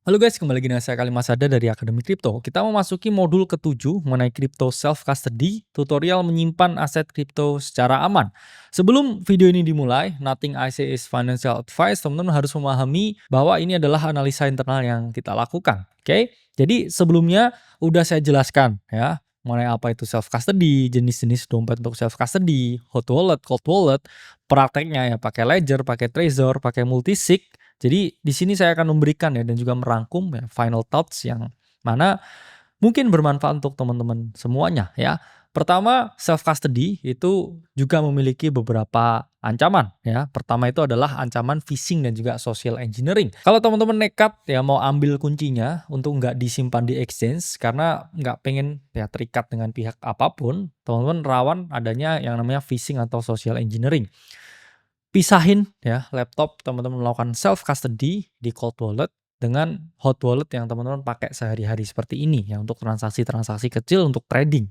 Halo guys, kembali lagi dengan saya Kali Masada dari Akademi Kripto. Kita memasuki modul ke-7 mengenai Crypto Self Custody, tutorial menyimpan aset kripto secara aman. Sebelum video ini dimulai, nothing I say is financial advice. Teman-teman harus memahami bahwa ini adalah analisa internal yang kita lakukan. Oke? Jadi sebelumnya udah saya jelaskan ya, mengenai apa itu self custody, jenis-jenis dompet untuk self custody, hot wallet, cold wallet, prakteknya ya pakai ledger, pakai trezor, pakai multisig. Jadi di sini saya akan memberikan ya dan juga merangkum ya final thoughts yang mana mungkin bermanfaat untuk teman-teman semuanya ya. Pertama, self custody itu juga memiliki beberapa ancaman ya. Pertama itu adalah ancaman phishing dan juga social engineering. Kalau teman-teman nekat ya mau ambil kuncinya untuk nggak disimpan di exchange karena nggak pengen ya terikat dengan pihak apapun, teman-teman rawan adanya yang namanya phishing atau social engineering. Pisahin ya laptop teman-teman melakukan self custody di cold wallet dengan hot wallet yang teman-teman pakai sehari-hari seperti ini ya untuk transaksi-transaksi kecil untuk trading.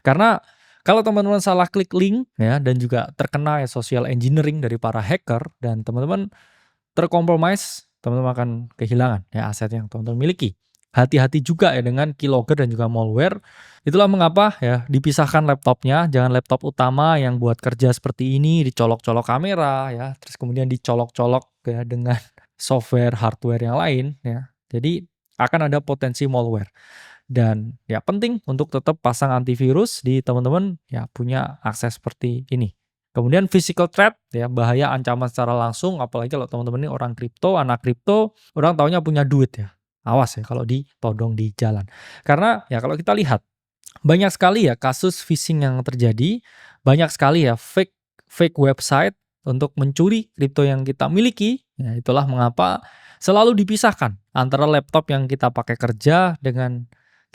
Karena kalau teman-teman salah klik link ya dan juga terkena ya social engineering dari para hacker dan teman-teman terkompromise, teman-teman akan kehilangan ya aset yang teman-teman miliki. Hati-hati juga ya dengan keylogger dan juga malware. Itulah mengapa ya dipisahkan laptopnya, jangan laptop utama yang buat kerja seperti ini dicolok-colok kamera ya, terus kemudian dicolok-colok ya dengan software, hardware yang lain ya. Jadi akan ada potensi malware. Dan ya penting untuk tetap pasang antivirus di teman-teman ya punya akses seperti ini. Kemudian physical threat ya, bahaya ancaman secara langsung apalagi kalau teman-teman ini orang kripto, anak kripto, orang taunya punya duit ya. Awas ya kalau ditodong di jalan. Karena ya kalau kita lihat banyak sekali ya kasus phishing yang terjadi, banyak sekali ya fake fake website untuk mencuri kripto yang kita miliki. Ya itulah mengapa selalu dipisahkan antara laptop yang kita pakai kerja dengan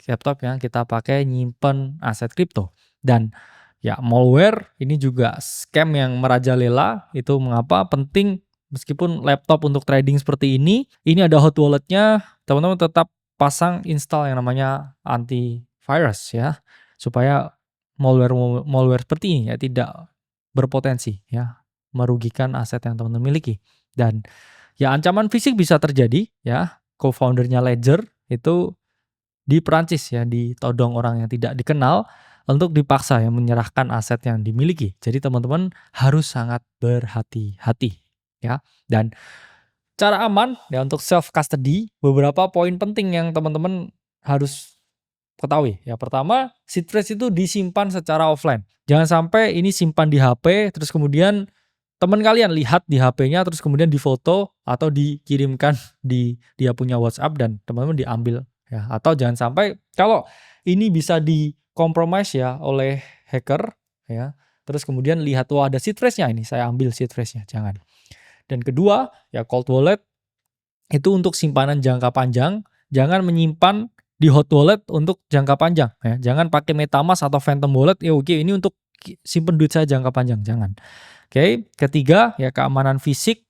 laptop yang kita pakai nyimpen aset kripto. Dan ya malware ini juga scam yang merajalela, itu mengapa penting meskipun laptop untuk trading seperti ini ada hot wallet-nya, teman-teman tetap pasang install yang namanya antivirus ya, supaya malware seperti ini ya tidak berpotensi ya merugikan aset yang teman-teman miliki. Dan ya ancaman fisik bisa terjadi ya, co-foundernya Ledger itu di Perancis ya, ditodong orang yang tidak dikenal untuk dipaksa ya menyerahkan aset yang dimiliki. Jadi teman-teman harus sangat berhati-hati ya. Dan cara aman ya untuk self custody, beberapa poin penting yang teman-teman harus ketahui. Ya pertama, seed phrase itu disimpan secara offline. Jangan sampai ini simpan di HP terus kemudian teman kalian lihat di HP-nya terus kemudian difoto atau dikirimkan di dia punya WhatsApp dan teman-teman diambil ya. Atau jangan sampai kalau ini bisa di-compromise ya oleh hacker ya. Terus kemudian lihat wah ada seed phrase-nya ini, saya ambil seed phrase-nya, jangan. Dan kedua, ya cold wallet itu untuk simpanan jangka panjang, jangan menyimpan di hot wallet untuk jangka panjang ya. Jangan pakai MetaMask atau Phantom Wallet, ya oke ini untuk simpen duit saya jangka panjang, jangan. Oke, ketiga ya keamanan fisik.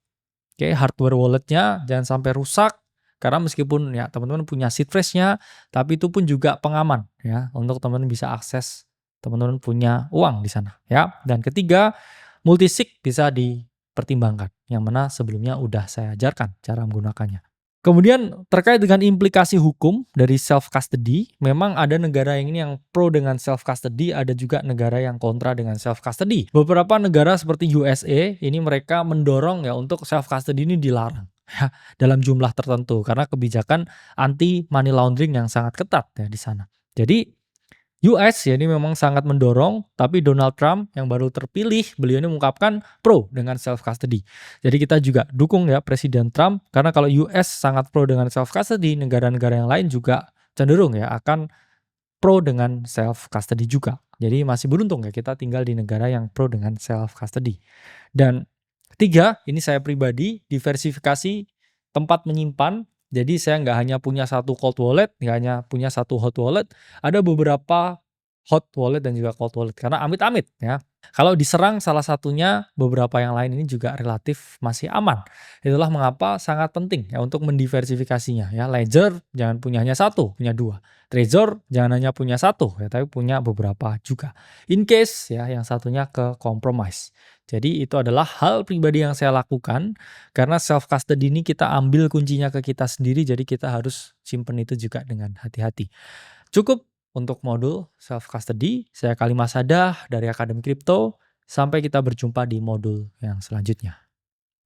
Oke, hardware walletnya jangan sampai rusak karena meskipun ya teman-teman punya seed phrase-nya, tapi itu pun juga pengaman ya untuk teman-teman bisa akses teman-teman punya uang di sana ya. Dan ketiga, multisig bisa dipertimbangkan yang mana sebelumnya udah saya ajarkan cara menggunakannya. Kemudian terkait dengan implikasi hukum dari self custody, memang ada negara yang ini yang pro dengan self custody, ada juga negara yang kontra dengan self custody. Beberapa negara seperti USA ini mereka mendorong ya untuk self custody ini dilarang ya dalam jumlah tertentu karena kebijakan anti money laundering yang sangat ketat ya di sana. Jadi US ya ini memang sangat mendorong, tapi Donald Trump yang baru terpilih, beliau ini mengungkapkan pro dengan self custody. Jadi kita juga dukung ya Presiden Trump karena kalau US sangat pro dengan self custody, negara-negara yang lain juga cenderung ya akan pro dengan self custody juga. Jadi masih beruntung ya kita tinggal di negara yang pro dengan self custody. Dan ketiga, ini saya pribadi diversifikasi tempat menyimpan. Jadi saya nggak hanya punya satu cold wallet, nggak hanya punya satu hot wallet, ada beberapa hot wallet dan juga cold wallet karena amit-amit ya. Kalau diserang salah satunya, beberapa yang lain ini juga relatif masih aman. Itulah mengapa sangat penting ya untuk mendiversifikasinya ya. Ledger jangan punya hanya satu, punya dua. Trezor jangan hanya punya satu ya, tapi punya beberapa juga. In case ya yang satunya ke compromise. Jadi itu adalah hal pribadi yang saya lakukan karena self custody ini kita ambil kuncinya ke kita sendiri, jadi kita harus simpen itu juga dengan hati-hati. Cukup untuk modul self custody. Saya Kalimasada dari Akademi Kripto. Sampai kita berjumpa di modul yang selanjutnya.